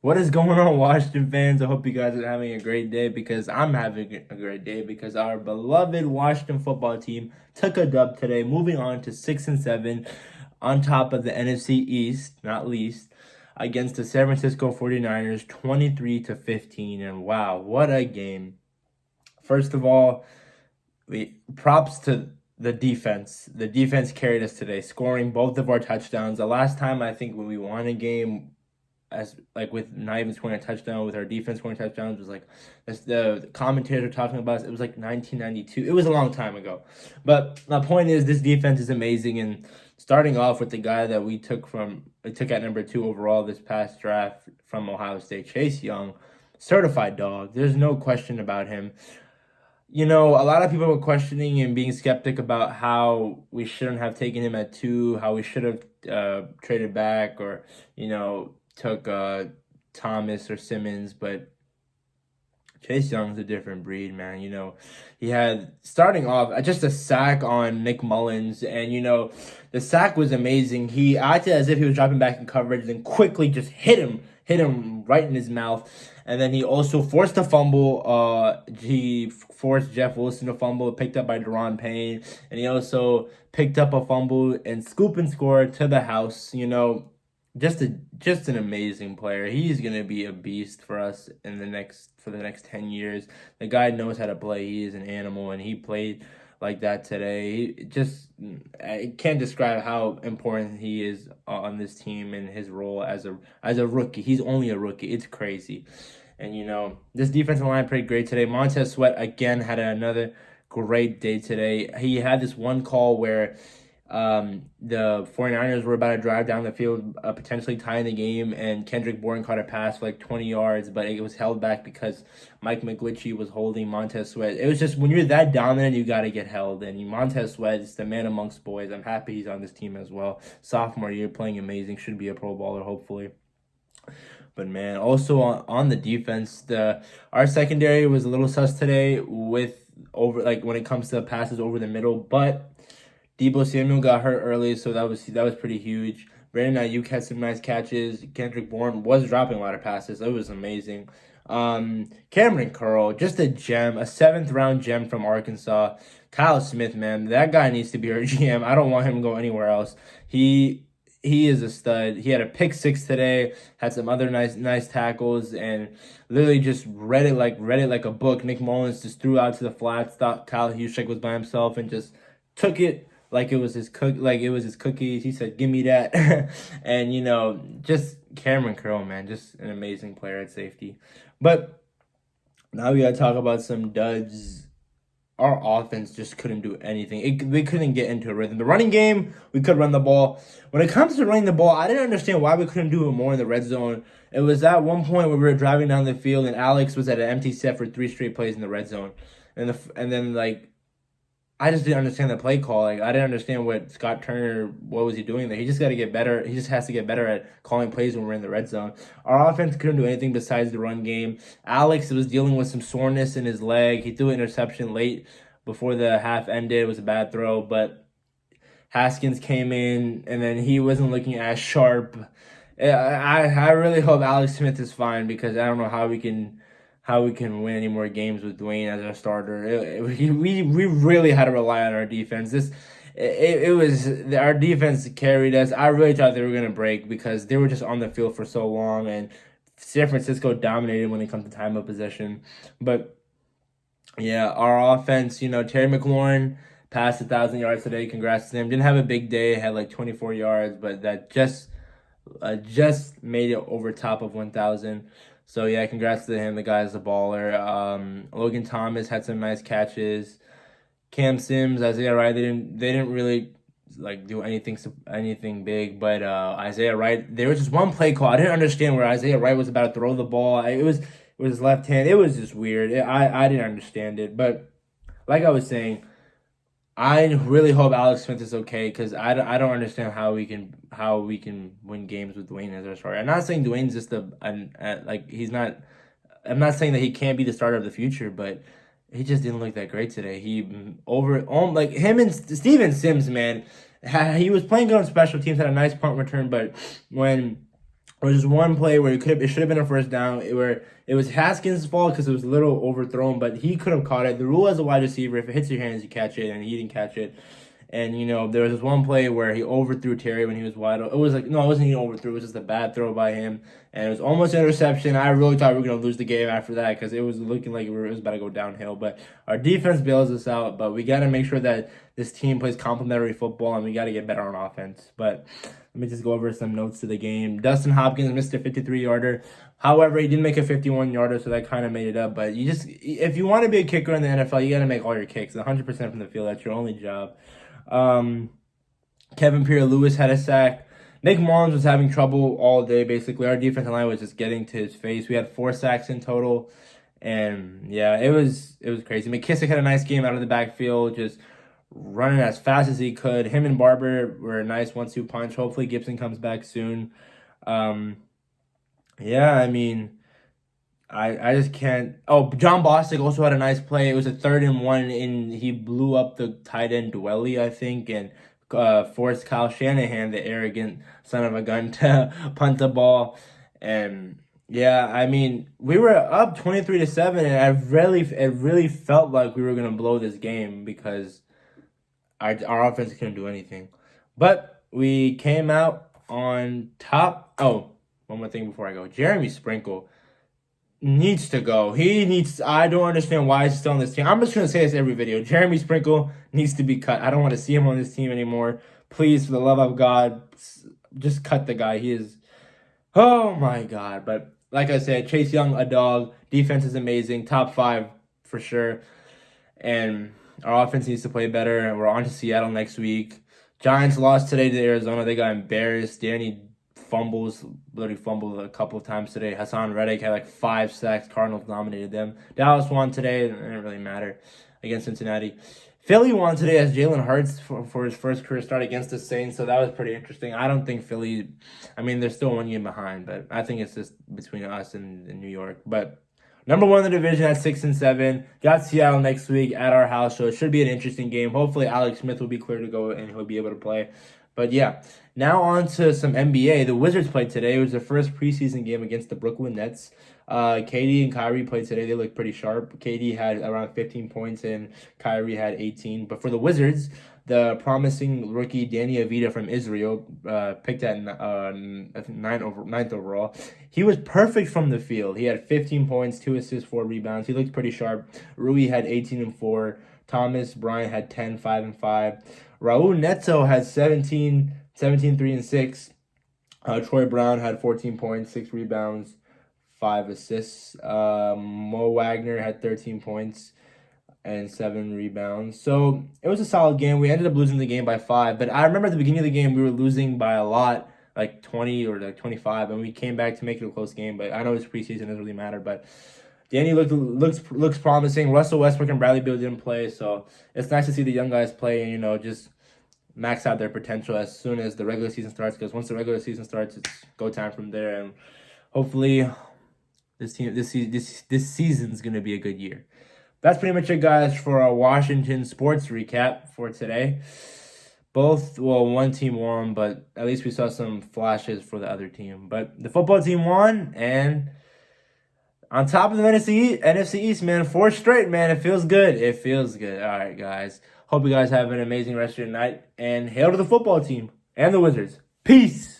What is going on, Washington fans? I hope you guys are having a great day because I'm having a great day because our beloved Washington football team took a dub today, moving on to 6-7 on top of the NFC East, not least, against the San Francisco 49ers 23 to 15. And wow, what a game. First of all, we props to the defense. The defense carried us today, scoring both of our touchdowns. The last time I think when we won a game as like with not even scoring a touchdown with our defense scoring touchdowns was like as the commentators are talking about it was like 1992. It was a long time ago, but my point is this defense is amazing. And starting off with the guy that we took at number 2 overall this past draft from Ohio State, Chase Young, certified dog. There's no question about him. A lot of people were questioning and being skeptic about how we shouldn't have taken him at 2, how we should have traded back or, took Thomas or Simmons. But Chase Young's a different breed, man. He had starting off just a sack on Nick Mullins, and the sack was amazing. He acted as if he was dropping back in coverage, then quickly just hit him right in his mouth, and then he also forced a fumble. He forced Jeff Wilson to fumble, picked up by Deron Payne, and he also picked up a fumble and scoop and score to the house. Just an amazing player. He's gonna be a beast for us for the next 10 years. The guy knows how to play. He is an animal, and he played like that today. I can't describe how important he is on this team and his role as a rookie. He's only a rookie. It's crazy, and this defensive line played great today. Montez Sweat again had another great day today. He had this one call where the 49ers were about to drive down the field, potentially tying the game, and Kendrick Bourne caught a pass for like 20 yards, but it was held back because Mike McGlinchey was holding Montez Sweat. It was just when you're that dominant, you got to get held, and Montez Sweat is the man amongst boys. I'm happy he's on this team as well. Sophomore year, playing amazing, should be a Pro Bowler, hopefully. But man, also on the defense, the our secondary was a little sus today with over like when it comes to passes over the middle, but Debo Samuel got hurt early, so that was pretty huge. Brandon Ayuk had some nice catches. Kendrick Bourne was dropping a lot of passes. It was amazing. Cameron Curl, just a gem, a 7th round gem from Arkansas. Kyle Smith, man, that guy needs to be our GM. I don't want him to go anywhere else. He is a stud. He had a pick six today, had some other nice tackles, and literally just read it like a book. Nick Mullins just threw out to the flats, thought Kyle Juszczyk was by himself, and just took it like it was his cookies. He said, "Give me that," and just Cameron Curl, man, just an amazing player at safety. But now we gotta talk about some duds. Our offense just couldn't do anything. We couldn't get into a rhythm. The running game, we could run the ball. When it comes to running the ball, I didn't understand why we couldn't do it more in the red zone. It was at one point where we were driving down the field and Alex was at an empty set for 3 straight plays in the red zone, and then like I just didn't understand the play call. Like I didn't understand what Scott Turner, what was he doing there? He just got to get better. He just has to get better at calling plays when we're in the red zone. Our offense couldn't do anything besides the run game. Alex was dealing with some soreness in his leg. He threw an interception late before the half ended. It was a bad throw, but Haskins came in and then he wasn't looking as sharp. I really hope Alex Smith is fine because I don't know how we can win any more games with Dwayne as our starter. We really had to rely on our defense. It was our defense carried us. I really thought they were gonna break because they were just on the field for so long, and San Francisco dominated when it comes to time of possession. But yeah, our offense, Terry McLaurin passed 1,000 yards today. Congrats to him. Didn't have a big day. Had like 24 yards, but that just made it over top of 1,000. So yeah, congrats to him. The guy's a baller. Logan Thomas had some nice catches. Cam Sims, Isaiah Wright, they didn't really like do anything big, but Isaiah Wright, there was just one play call. I didn't understand where Isaiah Wright was about to throw the ball. It was his left hand. It was just weird. I didn't understand it, but like I was saying, I really hope Alex Smith is okay because I don't understand how we can win games with Dwayne as our starter. I'm not saying Dwayne's just like he's not. I'm not saying that he can't be the starter of the future, but he just didn't look that great today. Like him and Steven Sims, man, he was playing good on special teams, had a nice punt return, but when There was just one play where it should have been a first down, where it was Haskins' fault because it was a little overthrown, but he could have caught it. The rule as a wide receiver, if it hits your hands, you catch it, and he didn't catch it. And, there was this one play where he overthrew Terry when he was wide open. It was like, no, it wasn't even overthrew. It was just a bad throw by him. And it was almost an interception. I really thought we were going to lose the game after that because it was looking like it was about to go downhill. But our defense bails us out. But we got to make sure that this team plays complementary football, and we got to get better on offense. But let me just go over some notes to the game. Dustin Hopkins missed a 53-yarder. However, he did make a 51-yarder, so that kind of made it up. But if you want to be a kicker in the NFL, you got to make all your kicks 100% from the field. That's your only job. Kevin Pierre-Louis had a sack. Nick Mullins was having trouble all day, basically. Our defensive line was just getting to his face. We had 4 sacks in total. And, yeah, it was crazy. McKissick had a nice game out of the backfield, just running as fast as he could. Him and Barber were a nice 1-2 punch. Hopefully Gibson comes back soon. Yeah, I mean, I just can't. Oh, John Bostic also had a nice play. It was a 3rd and 1, and he blew up the tight end Dwelly, I think, and forced Kyle Shanahan, the arrogant son of a gun, to punt the ball. And yeah, I mean, we were up 23-7, and it really felt like we were gonna blow this game because our offense couldn't do anything. But we came out on top. Oh, one more thing before I go. Jeremy Sprinkle needs to go. I don't understand why he's still on this team. I'm just going to say this every video. Jeremy Sprinkle needs to be cut. I don't want to see him on this team anymore. Please, for the love of God, just cut the guy. He is, oh my God. But like I said, Chase Young, a dog. Defense is amazing. Top 5 for sure. And our offense needs to play better. And we're on to Seattle next week. Giants lost today to Arizona. They got embarrassed. Danny literally fumbled a couple of times today. Hassan Reddick had like 5 sacks. Cardinals dominated them. Dallas won today. It didn't really matter against Cincinnati. Philly won today as Jalen Hurts for his first career start against the Saints, so that was pretty interesting. I don't think Philly, they're still 1 game behind, but I think it's just between us and New York. But number 1 in the division at 6-7. Got Seattle next week at our house, so it should be an interesting game. Hopefully Alex Smith will be clear to go and he'll be able to play. But yeah, now on to some NBA. The Wizards played today. It was their first preseason game against the Brooklyn Nets. KD and Kyrie played today. They looked pretty sharp. KD had around 15 points and Kyrie had 18. But for the Wizards, the promising rookie Danny Avdija from Israel, picked at ninth overall. He was perfect from the field. He had 15 points, 2 assists, 4 rebounds. He looked pretty sharp. Rui had 18 and 4. Thomas Bryant had 10, 5 and 5. Raul Neto had 17, 3 and 6. Troy Brown had 14 points, 6 rebounds, 5 assists. Mo Wagner had 13 points and 7 rebounds. So it was a solid game. We ended up losing the game by 5. But I remember at the beginning of the game, we were losing by a lot, like 20 or like 25. And we came back to make it a close game. But I know it's preseason, it doesn't really matter. But Danny looks promising. Russell Westbrook and Bradley Beal didn't play. So it's nice to see the young guys play and, just max out their potential as soon as the regular season starts, because once the regular season starts, it's go time from there, and hopefully this season's gonna be a good year. That's pretty much it, guys, for our Washington sports recap for today. One team won, but at least we saw some flashes for the other team. But the football team won, and on top of the NFC East, man, 4 straight, man. It feels good. All right, guys. Hope you guys have an amazing rest of your night. And hail to the football team and the Wizards. Peace.